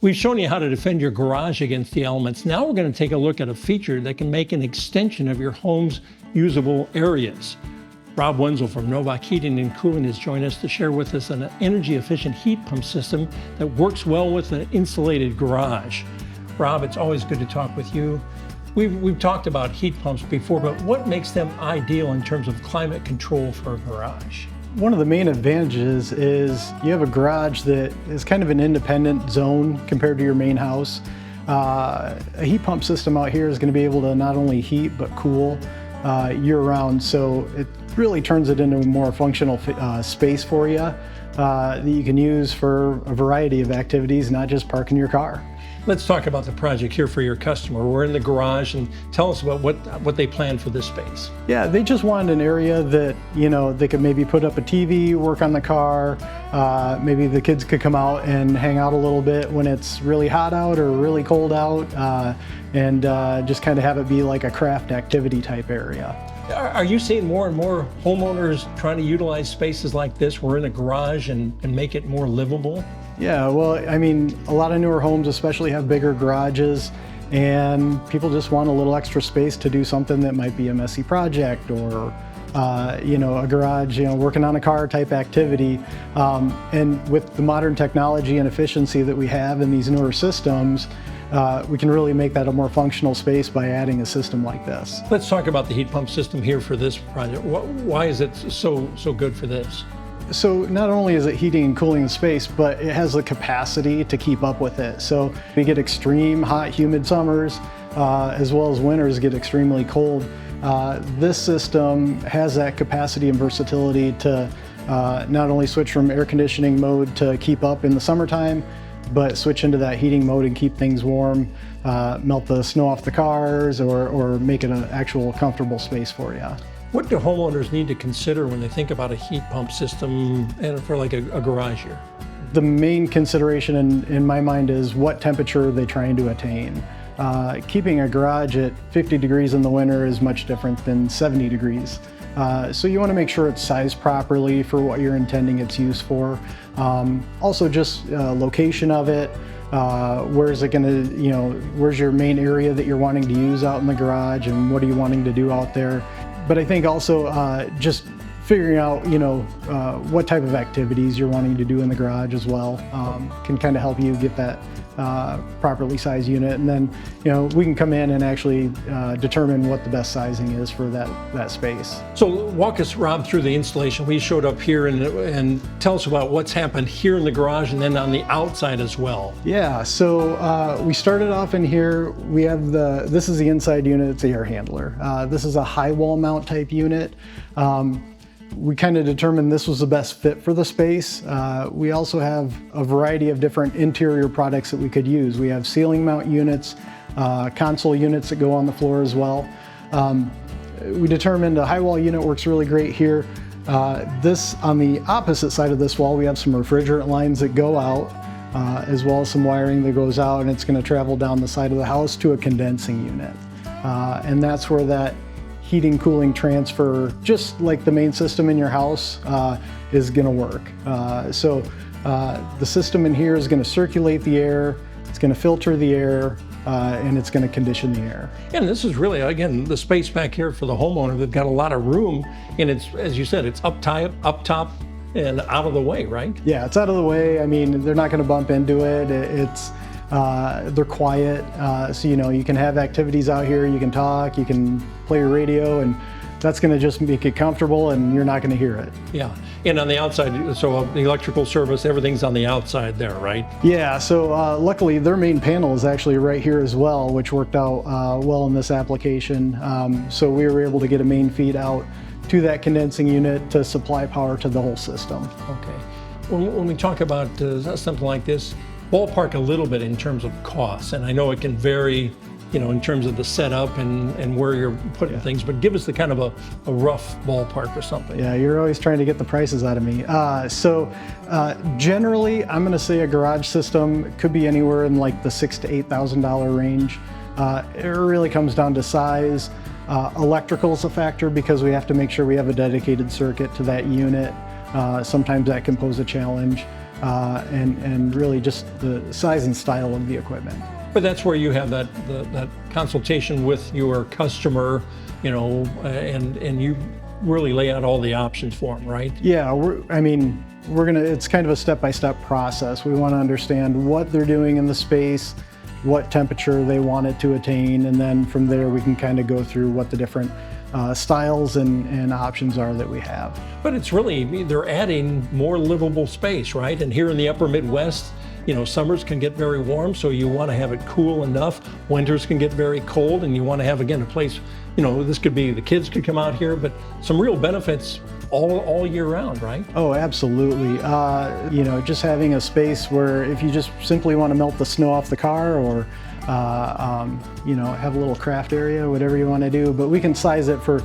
We've shown you how to defend your garage against the elements. Now we're going to take a look at a feature that can make an extension of your home's usable areas. Rob Wenzel from Novak Heating and Cooling has joined us to share with us an energy-efficient heat pump system that works well with an insulated garage. Rob, it's always good to talk with you. We've talked about heat pumps before, but what makes them ideal in terms of climate control for a garage? One of the main advantages is you have a garage that is kind of an independent zone compared to your main house. A heat pump system out here is going to be able to not only heat but cool year-round, so it really turns it into a more functional space for you that you can use for a variety of activities, not just parking your car. Let's talk about the project here for your customer. We're in the garage, and tell us about what they plan for this space. Yeah, they just wanted an area that, you know, they could maybe put up a TV, work on the car, maybe the kids could come out and hang out a little bit when it's really hot out or really cold out, and just kind of have it be like a craft activity type area. Are you seeing more and more homeowners trying to utilize spaces like this? We're in a garage and make it more livable? Yeah, well, I mean, a lot of newer homes especially have bigger garages, and people just want a little extra space to do something that might be a messy project or, you know, a garage, you know, working on a car type activity. And with the modern technology and efficiency that we have in these newer systems, we can really make that a more functional space by adding a system like this. Let's talk about the heat pump system here for this project. Why is it so good for this? So not only is it heating and cooling the space, but it has the capacity to keep up with it. So we get extreme hot, humid summers, as well as winters get extremely cold. This system has that capacity and versatility to not only switch from air conditioning mode to keep up in the summertime, but switch into that heating mode and keep things warm, melt the snow off the cars, or make it an actual comfortable space for you. What do homeowners need to consider when they think about a heat pump system and for like a garage here? The main consideration in my mind is what temperature they're trying to attain. Keeping a garage at 50 degrees in the winter is much different than 70 degrees. So you want to make sure it's sized properly for what you're intending its use for. Also just location of it. Where's it gonna, you know, where's your main area that you're wanting to use out in the garage, and what are you wanting to do out there? But I think also just figuring out, you know, what type of activities you're wanting to do in the garage as well can kind of help you get that properly sized unit. And then, you know, we can come in and actually determine what the best sizing is for that space. So walk us, Rob, through the installation. We showed up here and tell us about what's happened here in the garage and then on the outside as well. Yeah, so we started off in here. We have this is the inside unit, it's the air handler. This is a high wall mount type unit. We kind of determined this was the best fit for the space. We also have a variety of different interior products that we could use. We have ceiling mount units, console units that go on the floor as well. We determined a high wall unit works really great here. This, on the opposite side of this wall, we have some refrigerant lines that go out, as well as some wiring that goes out, and it's going to travel down the side of the house to a condensing unit. And that's where that heating, cooling transfer, just like the main system in your house, is going to work. So the system in here is going to circulate the air, it's going to filter the air, and it's going to condition the air. And this is really, again, the space back here for the homeowner. They've got a lot of room, and it's, as you said, it's up top and out of the way, right? Yeah, it's out of the way. I mean, they're not going to bump into it. They're quiet, so you know, you can have activities out here, you can talk, you can play your radio, and that's going to just make it comfortable and you're not going to hear it. Yeah, and on the outside, so the electrical service, everything's on the outside there, right? Yeah, so luckily their main panel is actually right here as well, which worked out well in this application. So we were able to get a main feed out to that condensing unit to supply power to the whole system. Okay. When we talk about something like this, ballpark a little bit in terms of costs, and I know it can vary, you know, in terms of the setup and where you're putting things, but give us the kind of a rough ballpark or something. Yeah, you're always trying to get the prices out of me. Generally, I'm going to say a garage system could be anywhere in like the $6,000 to $8,000 range. It really comes down to size. Electrical is a factor because we have to make sure we have a dedicated circuit to that unit. Sometimes that can pose a challenge. and really just the size and style of the equipment. But that's where you have that consultation with your customer, you know, and you really lay out all the options for them, right? Yeah, it's kind of a step-by-step process. We want to understand what they're doing in the space, what temperature they want it to attain, and then from there we can kind of go through what the different styles and options are that we have. But it's really, they're adding more livable space, right? And here in the upper Midwest, you know, summers can get very warm, so you want to have it cool enough. Winters can get very cold, and you want to have, again, a place, you know, this could be, the kids could come out here, but some real benefits all year round, right? Oh, absolutely. You know, just having a space where if you just simply want to melt the snow off the car, or you know, have a little craft area, whatever you want to do, but we can size it for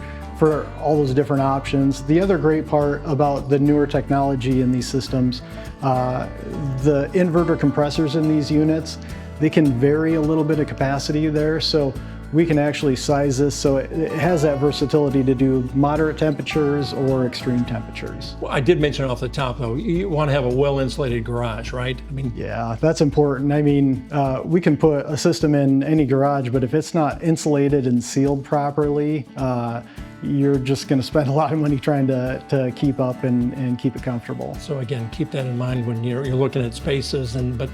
all those different options. The other great part about the newer technology in these systems, the inverter compressors in these units, they can vary a little bit of capacity there, so we can actually size this so it has that versatility to do moderate temperatures or extreme temperatures. Well, I did mention off the top, though, you want to have a well-insulated garage, right? I mean, yeah, that's important. I mean, we can put a system in any garage, but if it's not insulated and sealed properly, you're just going to spend a lot of money trying to keep up and keep it comfortable. So again, keep that in mind when you're looking at spaces. But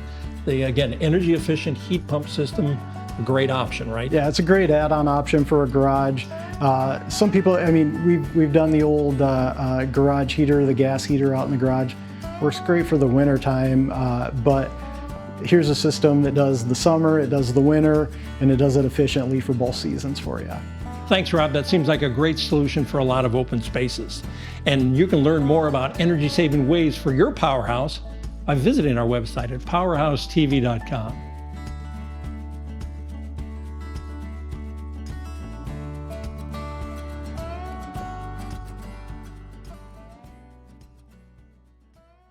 the, again, energy efficient heat pump system, a great option, right? Yeah, it's a great add-on option for a garage. Some people, I mean, we've done the old garage heater, the gas heater out in the garage. Works great for the winter time, but here's a system that does the summer, it does the winter, and it does it efficiently for both seasons for you. Thanks, Rob. That seems like a great solution for a lot of open spaces. And you can learn more about energy-saving ways for your powerhouse by visiting our website at powerhousetv.com.